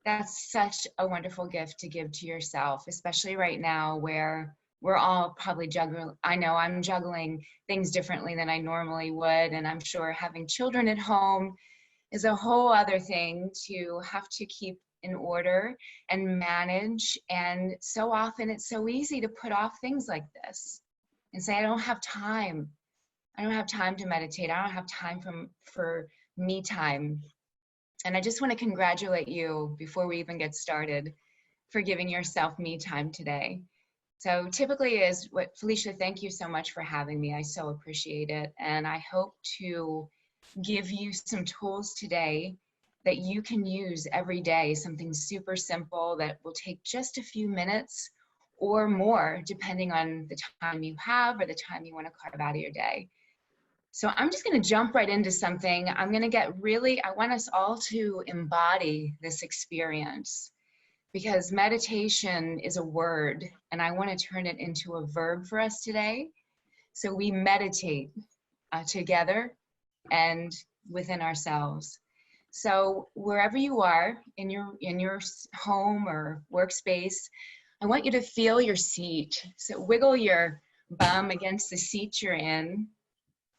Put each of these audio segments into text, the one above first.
That's such a wonderful gift to give to yourself, especially right now where we're all probably juggling. I know I'm juggling things differently than I normally would, and I'm sure having children at home is a whole other thing to have to keep in order and manage. And so often it's so easy to put off things like this and say, I don't have time. I don't have time to meditate. I don't have time for me time. And I just want to congratulate you before we even get started for giving yourself me time today. So typically is what, Felicia, thank you so much for having me. I so appreciate it. And I hope to give you some tools today that you can use every day, something super simple that will take just a few minutes or more, depending on the time you have or the time you want to carve out of your day. So I'm just going to jump right into something. I'm going to get really, I want us all to embody this experience, because meditation is a word and I want to turn it into a verb for us today. So we meditate together and within ourselves. So wherever you are in your home or workspace, I want you to feel your seat. So wiggle your bum against the seat you're in.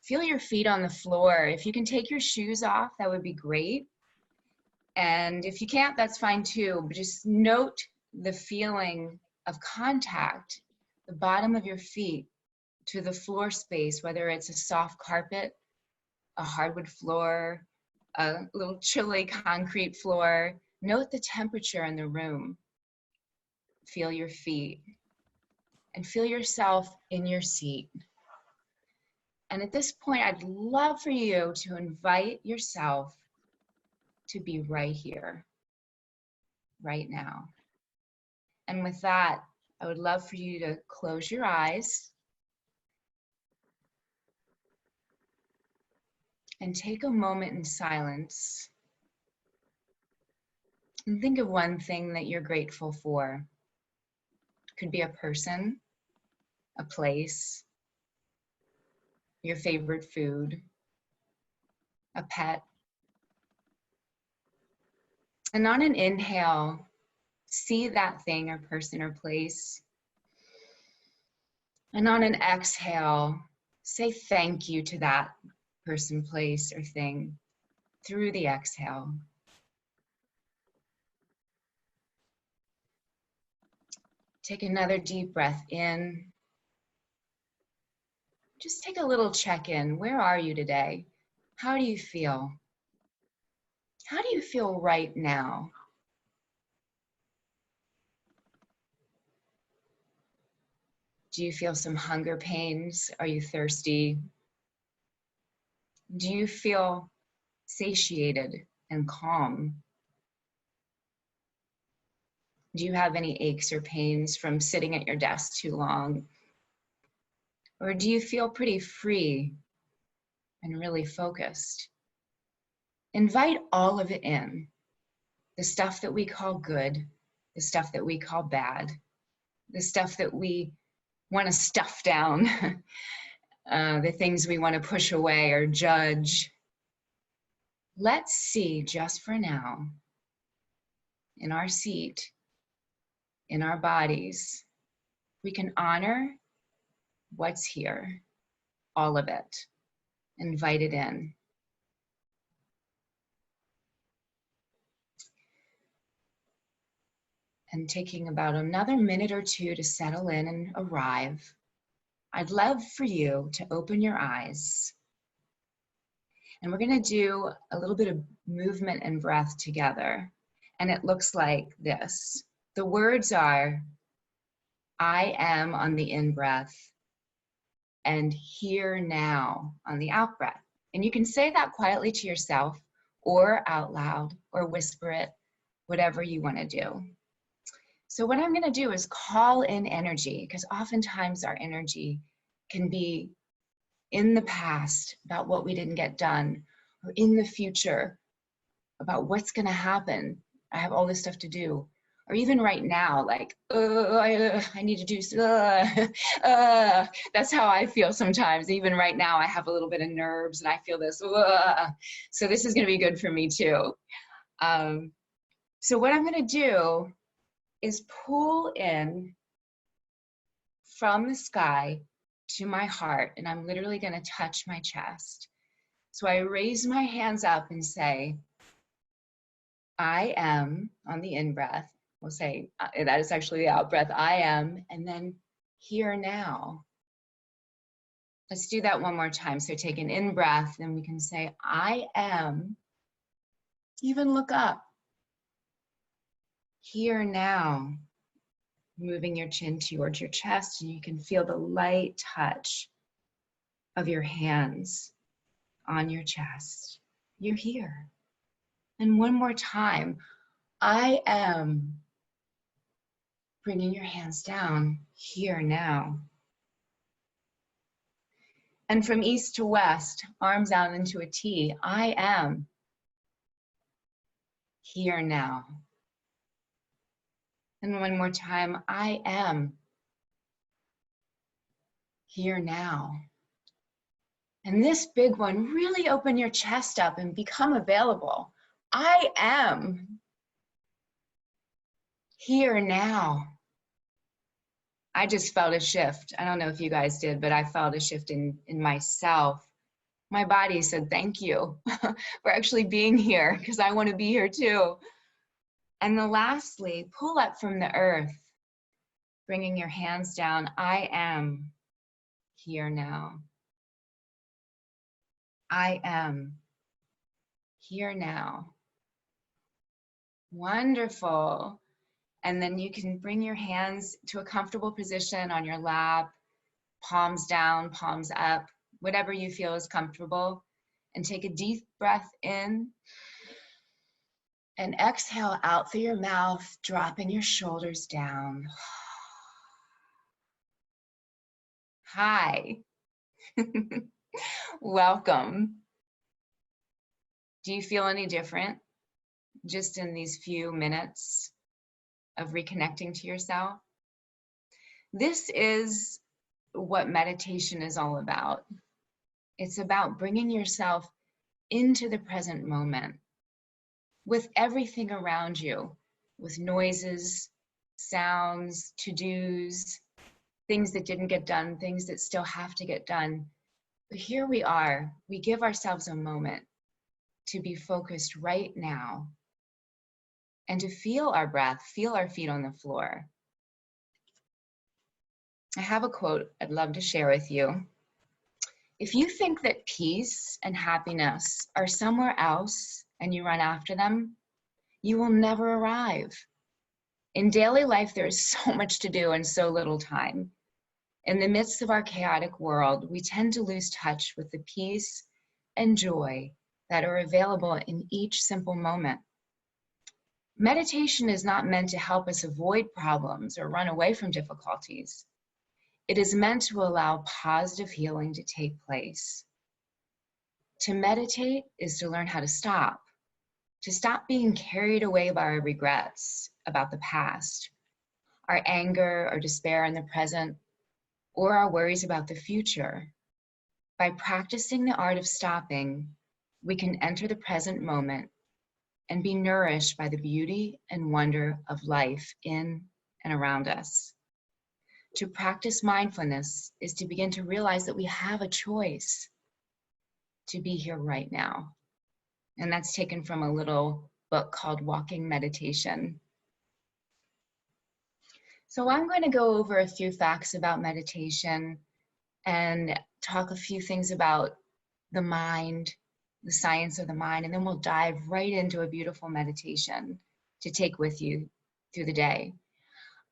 Feel your feet on the floor. If you can take your shoes off, that would be great. And if you can't, that's fine too. But just note the feeling of contact, the bottom of your feet to the floor space, whether it's a soft carpet, a hardwood floor, a little chilly concrete floor. Note the temperature in the room. Feel your feet and feel yourself in your seat. And at this point, I'd love for you to invite yourself to be right here, right now. And with that, I would love for you to close your eyes and take a moment in silence and think of one thing that you're grateful for. It could be a person, a place, your favorite food, a pet. And on an inhale, see that thing or person or place. And on an exhale, say thank you to that person, place, or thing through the exhale. Take another deep breath in. Just take a little check-in. Where are you today? How do you feel? How do you feel right now? Do you feel some hunger pains? Are you thirsty? Do you feel satiated and calm? Do you have any aches or pains from sitting at your desk too long? Or do you feel pretty free and really focused? Invite all of it in. The stuff that we call good, the stuff that we call bad, the stuff that we want to stuff down, the things we want to push away or judge. Let's see just for now, in our seat, in our bodies, we can honor what's here, all of it. Invite it in. And taking about another minute or two to settle in and arrive, I'd love for you to open your eyes. And we're going to do a little bit of movement and breath together. And it looks like this. The words are, I am on the in-breath, and here now on the out-breath. And you can say that quietly to yourself or out loud or whisper it, whatever you want to do. So what I'm going to do is call in energy, because oftentimes our energy can be in the past about what we didn't get done, or in the future about what's going to happen. I have all this stuff to do. Or even right now, like, I need to do, that's how I feel sometimes. Even right now, I have a little bit of nerves and I feel this, so this is going to be good for me too. So what I'm going to do is pull in from the sky to my heart, and I'm literally going to touch my chest. So I raise my hands up and say, I am, on the in-breath. We'll say, that is actually the out-breath, I am, and then here now. Let's do that one more time. So take an in-breath, and we can say, I am. Even look up. Here now. Moving your chin towards your chest, and you can feel the light touch of your hands on your chest. You're here. And one more time, I am. Bringing your hands down, here now. And from east to west, arms out into a T, I am. Here now. And one more time, I am. Here now. And this big one, really open your chest up and become available. I am. Here now. I just felt a shift. I don't know if you guys did, but I felt a shift in myself. My body said, thank you for actually being here, because I want to be here too. And then lastly, pull up from the earth, bringing your hands down. I am here now. I am here now. Wonderful. And then you can bring your hands to a comfortable position on your lap, palms down, palms up, whatever you feel is comfortable. And take a deep breath in. And exhale out through your mouth, dropping your shoulders down. Hi. Welcome. Do you feel any different just in these few minutes of reconnecting to yourself? This is what meditation is all about. It's about bringing yourself into the present moment with everything around you, with noises, sounds, to-dos, things that didn't get done, things that still have to get done. But here we are. We give ourselves a moment to be focused right now and to feel our breath, feel our feet on the floor. I have a quote I'd love to share with you. If you think that peace and happiness are somewhere else and you run after them, you will never arrive. In daily life, there is so much to do and so little time. In the midst of our chaotic world, we tend to lose touch with the peace and joy that are available in each simple moment. Meditation is not meant to help us avoid problems or run away from difficulties. It is meant to allow positive healing to take place. To meditate is to learn how to stop being carried away by our regrets about the past, our anger or despair in the present, or our worries about the future. By practicing the art of stopping, we can enter the present moment and be nourished by the beauty and wonder of life in and around us. To practice mindfulness is to begin to realize that we have a choice to be here right now. And that's taken from a little book called Walking Meditation. So I'm going to go over a few facts about meditation and talk a few things about the mind, the science of the mind, and then we'll dive right into a beautiful meditation to take with you through the day.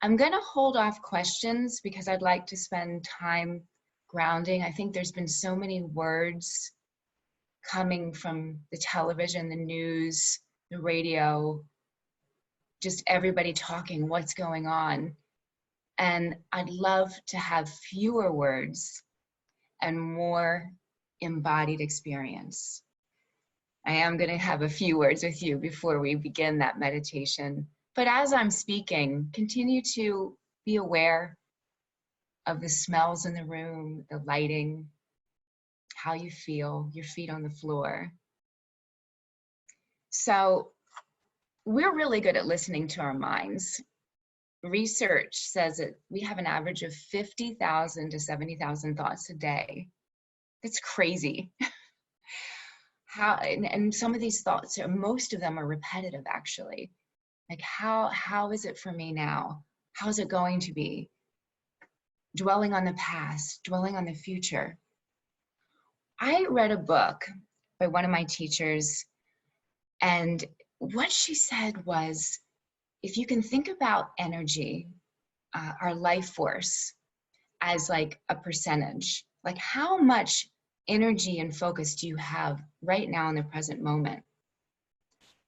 I'm going to hold off questions because I'd like to spend time grounding. I think there's been so many words coming from the television, the news, the radio, just everybody talking what's going on. And I'd love to have fewer words and more embodied experience. I am going to have a few words with you before we begin that meditation. But as I'm speaking, continue to be aware of the smells in the room, the lighting, how you feel, your feet on the floor. So we're really good at listening to our minds. Research says that we have an average of 50,000 to 70,000 thoughts a day. That's crazy. And some of these thoughts, most of them are repetitive actually. Like how is it for me now? How's it going to be? Dwelling on the past, dwelling on the future. I read a book by one of my teachers, and what she said was, if you can think about energy, our life force, as like a percentage, like how much energy and focus do you have right now in the present moment?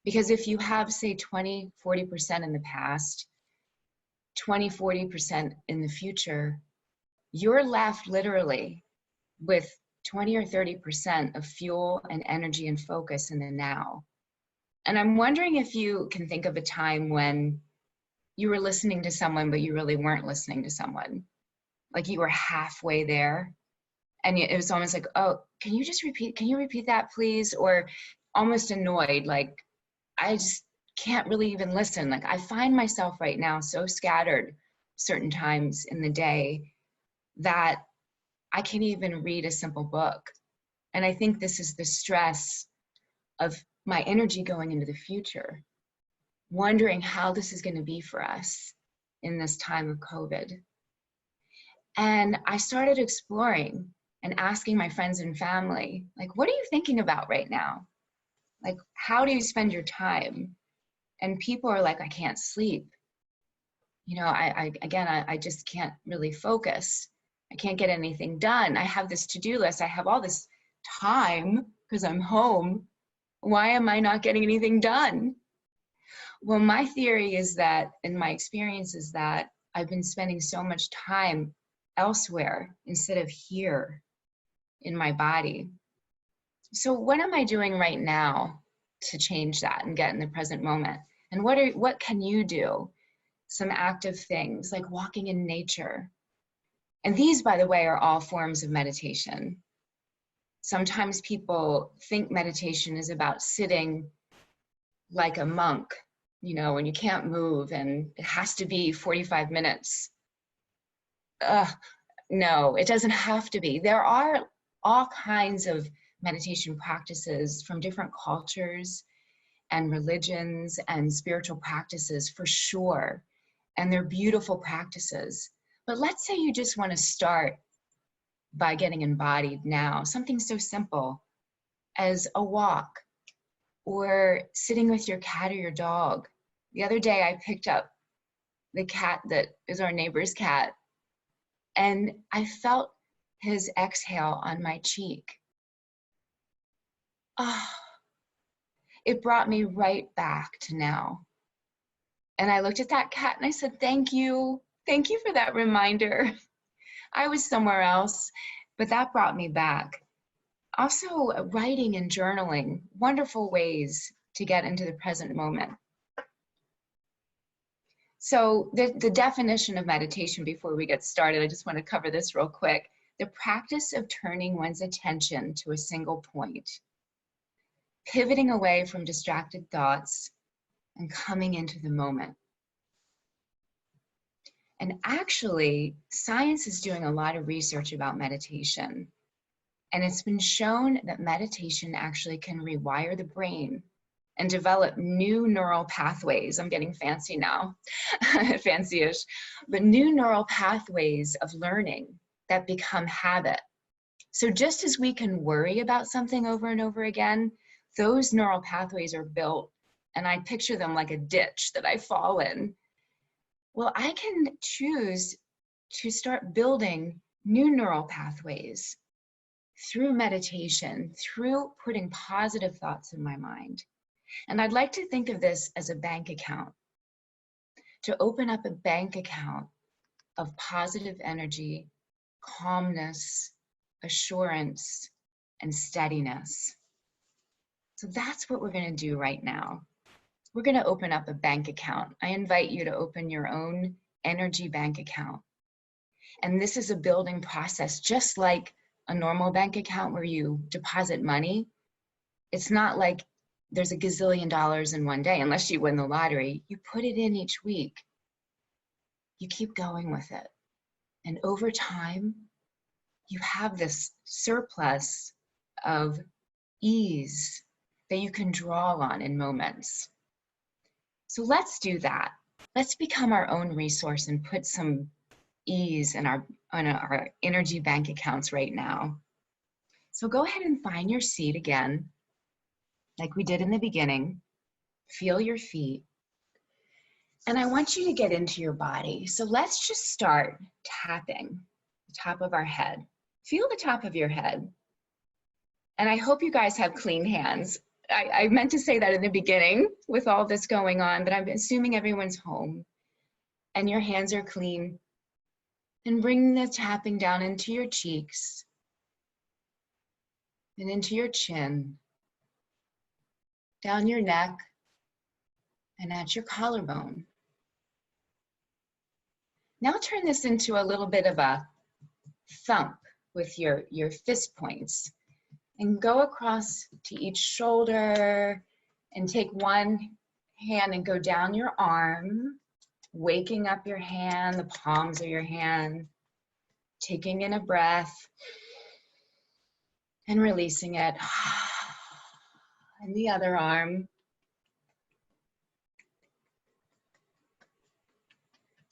Because if you have, say, 20, 40% in the past, 20, 40% in the future, you're left literally with 20 or 30% of fuel and energy and focus in the now. And I'm wondering if you can think of a time when you were listening to someone, but you really weren't listening to someone. Like you were halfway there. And it was almost like, oh, can you repeat that, please? Or almost annoyed, like, I just can't really even listen. Like I find myself right now so scattered certain times in the day that I can't even read a simple book. And I think this is the stress of my energy going into the future, wondering how this is going to be for us in this time of COVID. And I started exploring and asking my friends and family, like, what are you thinking about right now? Like, how do you spend your time? And people are like, I can't sleep. You know, I just can't really focus. I can't get anything done. I have this to-do list. I have all this time because I'm home. Why am I not getting anything done? Well, my theory is that, and my experience is that I've been spending so much time elsewhere instead of here in my body. So what am I doing right now to change that and get in the present moment? And what can you do? Some active things like walking in nature. And these, by the way, are all forms of meditation. Sometimes people think meditation is about sitting like a monk, you know, and you can't move and it has to be 45 minutes. No, it doesn't have to be. There are all kinds of meditation practices from different cultures and religions and spiritual practices for sure. And they're beautiful practices. But let's say you just want to start by getting embodied now, something so simple as a walk or sitting with your cat or your dog. The other day I picked up the cat that is our neighbor's cat, and I felt his exhale on my cheek. Oh, it brought me right back to now. And I looked at that cat and I said, thank you. Thank you for that reminder. I was somewhere else, but that brought me back. Also, writing and journaling, wonderful ways to get into the present moment. So the definition of meditation before we get started, I just want to cover this real quick. The practice of turning one's attention to a single point, pivoting away from distracted thoughts and coming into the moment. And actually, science is doing a lot of research about meditation. And it's been shown that meditation actually can rewire the brain and develop new neural pathways. I'm getting fancy now, fancy-ish, but new neural pathways of learning that become habit. So just as we can worry about something over and over again, those neural pathways are built, and I picture them like a ditch that I fall in. Well, I can choose to start building new neural pathways through meditation, through putting positive thoughts in my mind. And I'd like to think of this as a bank account, to open up a bank account of positive energy, calmness, assurance, and steadiness. So that's what we're going to do right now. We're going to open up a bank account. I invite you to open your own energy bank account. And this is a building process, just like a normal bank account where you deposit money. It's not like there's a gazillion dollars in one day, unless you win the lottery. You put it in each week. You keep going with it. And over time, you have this surplus of ease that you can draw on in moments. So let's do that. Let's become our own resource and put some ease in our energy bank accounts right now. So go ahead and find your seat again, like we did in the beginning. Feel your feet. And I want you to get into your body. So let's just start tapping the top of our head. Feel the top of your head. And I hope you guys have clean hands. I meant to say that in the beginning with all this going on, but I'm assuming everyone's home and your hands are clean. And bring the tapping down into your cheeks and into your chin, down your neck, and at your collarbone. Now turn this into a little bit of a thump with your fist points. And go across to each shoulder and take one hand and go down your arm, waking up your hand, the palms of your hand, taking in a breath and releasing it. And the other arm,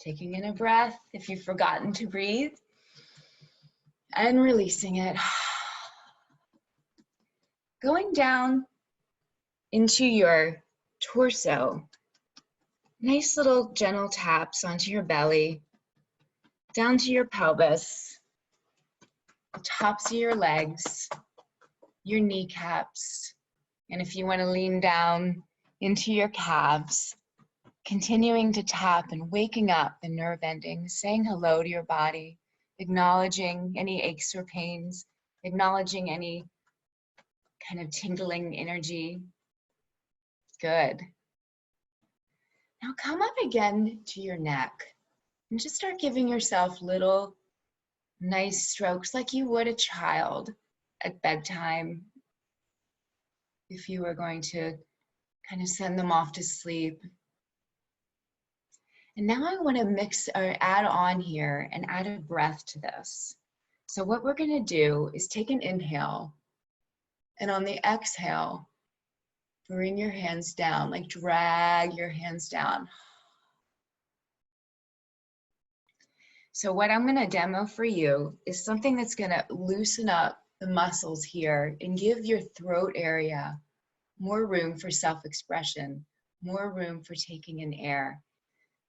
taking in a breath if you've forgotten to breathe, and releasing it. Going down into your torso, nice little gentle taps onto your belly, down to your pelvis, the tops of your legs, your kneecaps, and if you want to lean down into your calves, continuing to tap and waking up the nerve endings, saying hello to your body, acknowledging any aches or pains, acknowledging any kind of tingling energy. Good. Now come up again to your neck and just start giving yourself little nice strokes like you would a child at bedtime if you were going to kind of send them off to sleep. And now I want to mix or add on here and add a breath to this. So what we're going to do is take an inhale, and on the exhale, bring your hands down, like drag your hands down. So what I'm gonna demo for you is something that's gonna loosen up the muscles here and give your throat area more room for self-expression, more room for taking in air.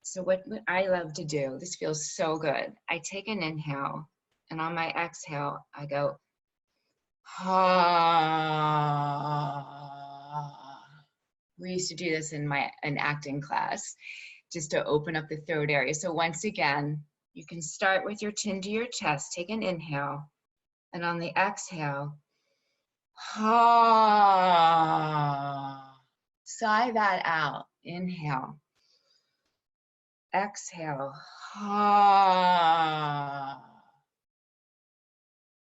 So what I love to do, this feels so good. I take an inhale, and on my exhale, I go, we used to do this in an acting class, just to open up the throat area. So once again, you can start with your chin to your chest, take an inhale, and on the exhale, sigh that out, inhale, exhale,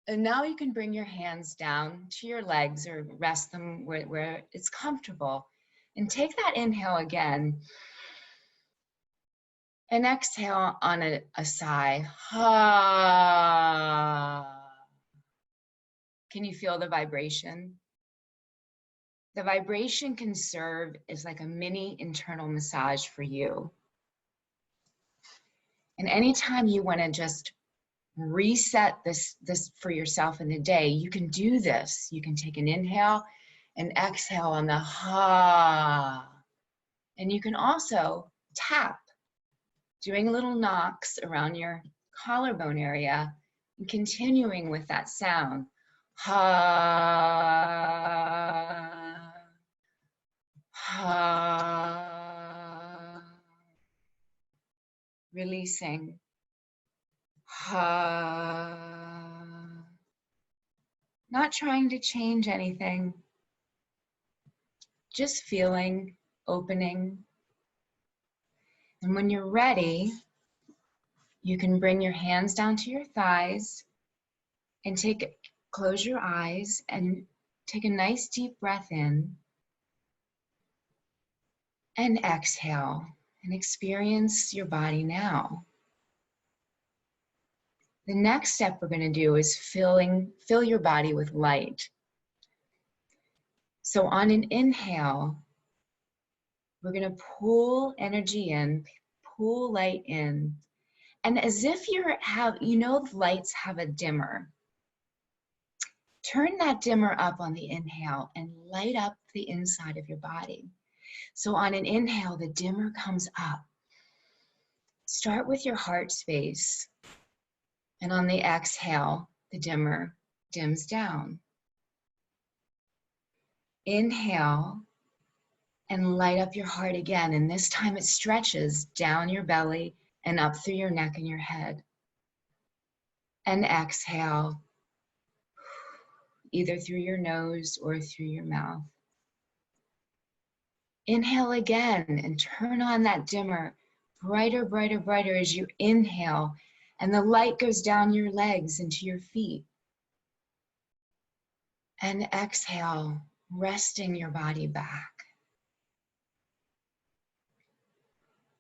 and now you can bring your hands down to your legs or rest them where it's comfortable. And take that inhale again. And exhale on a sigh. Can you feel the vibration? The vibration can serve as like a mini internal massage for you. And anytime you want to just reset this for yourself in the day, you can do this. You can take an inhale and exhale on the and you can also tap, doing little knocks around your collarbone area and continuing with that sound. Releasing. Not trying to change anything, just feeling, opening. And when you're ready, you can bring your hands down to your thighs and close your eyes and take a nice deep breath in. And exhale and experience your body now. The next step we're going to do is fill your body with light. So on an inhale, we're going to pull energy in, pull light in. And as if lights have a dimmer. Turn that dimmer up on the inhale and light up the inside of your body. So on an inhale, the dimmer comes up. Start with your heart space. And on the exhale, the dimmer dims down. Inhale and light up your heart again. And this time it stretches down your belly and up through your neck and your head. And exhale, either through your nose or through your mouth. Inhale again and turn on that dimmer, brighter, brighter, brighter as you inhale, and the light goes down your legs into your feet. And exhale, resting your body back.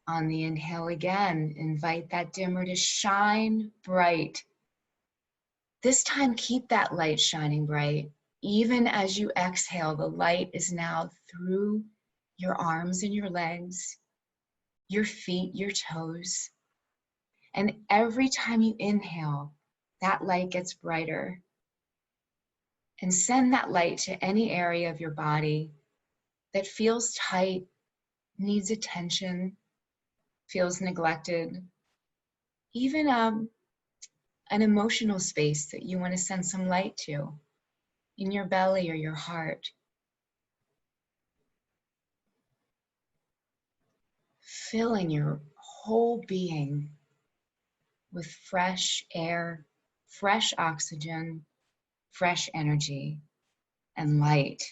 On the inhale again, invite that dimmer to shine bright. This time, keep that light shining bright. Even as you exhale, the light is now through your arms and your legs, your feet, your toes. And every time you inhale, that light gets brighter. And send that light to any area of your body that feels tight, needs attention, feels neglected. Even an emotional space that you want to send some light to in your belly or your heart. Filling your whole being with fresh air, fresh oxygen, fresh energy, and light.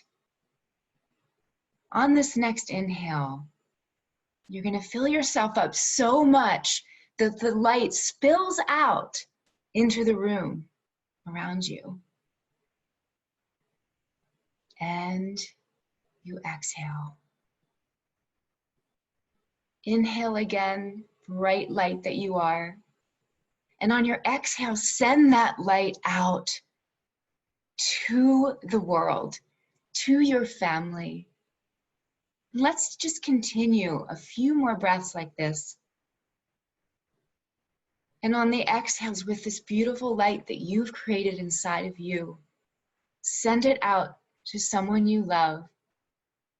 On this next inhale, you're going to fill yourself up so much that the light spills out into the room around you. And you exhale. Inhale again, bright light that you are. And on your exhale, send that light out to the world, to your family. Let's just continue a few more breaths like this. And on the exhales, with this beautiful light that you've created inside of you, send it out to someone you love.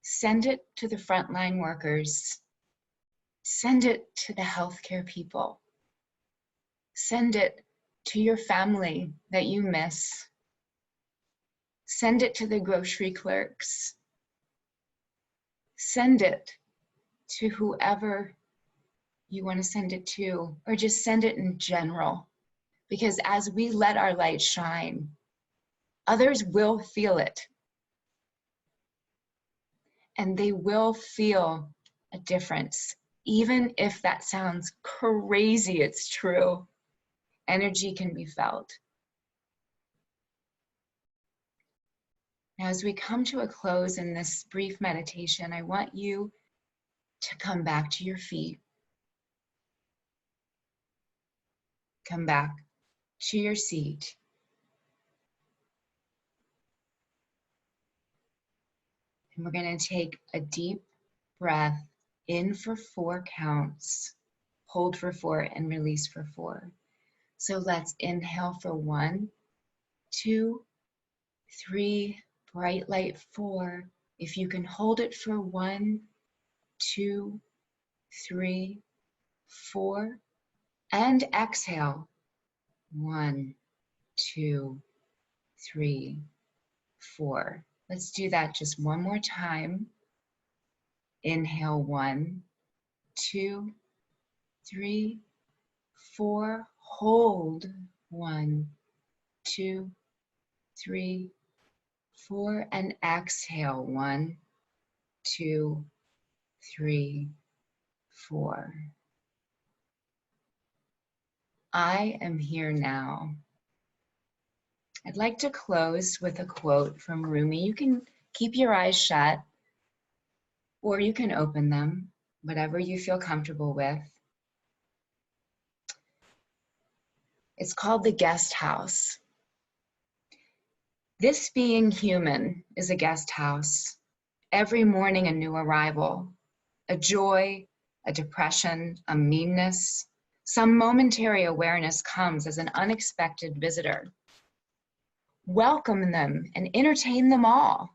Send it to the frontline workers. Send it to the healthcare people. Send it to your family that you miss. Send it to the grocery clerks. Send it to whoever you want to send it to, or just send it in general. Because as we let our light shine, others will feel it. And they will feel a difference. Even if that sounds crazy, it's true. Energy can be felt. Now, as we come to a close in this brief meditation, I want you to come back to your feet. Come back to your seat. And we're going to take a deep breath in for 4 counts, hold for 4, and release for 4. So let's inhale for 1, 2, 3, bright light 4. If you can hold it for 1, 2, 3, 4, and exhale. 1, 2, 3, 4. Let's do that just one more time. Inhale 1, 2, 3, 4. Hold 1, 2, 3, 4, and exhale 1, 2, 3, 4. I am here now. I'd like to close with a quote from Rumi. You can keep your eyes shut. or you can open them, whatever you feel comfortable with. It's called the guest house. This being human is a guest house. Every morning a new arrival, a joy, a depression, a meanness, some momentary awareness comes as an unexpected visitor. Welcome them and entertain them all,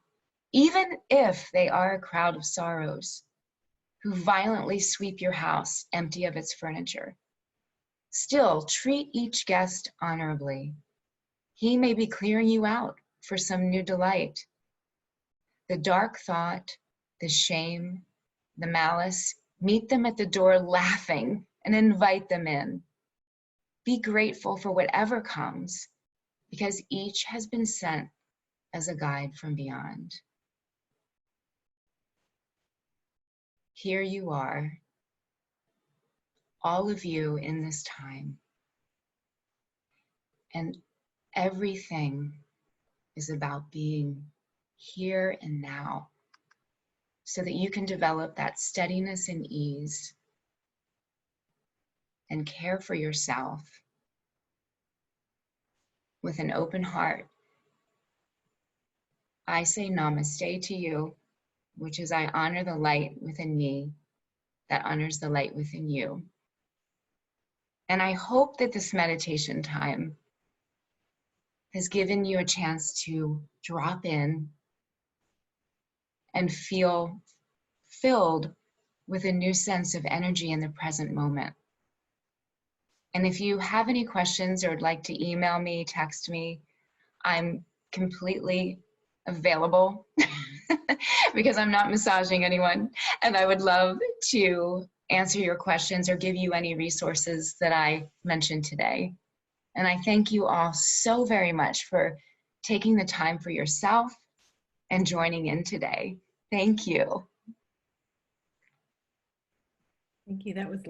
even if they are a crowd of sorrows who violently sweep your house empty of its furniture. Still, treat each guest honorably. He may be clearing you out for some new delight. The dark thought, the shame, the malice, meet them at the door laughing and invite them in. Be grateful for whatever comes, because each has been sent as a guide from beyond. Here you are, all of you in this time, and everything is about being here and now, so that you can develop that steadiness and ease and care for yourself with an open heart. I say namaste to you, which is I honor the light within me that honors the light within you. And I hope that this meditation time has given you a chance to drop in and feel filled with a new sense of energy in the present moment. And if you have any questions or would like to email me, text me, I'm completely available because I'm not massaging anyone. And I would love to answer your questions or give you any resources that I mentioned today. And I thank you all so very much for taking the time for yourself and joining in today. Thank you. Thank you. That was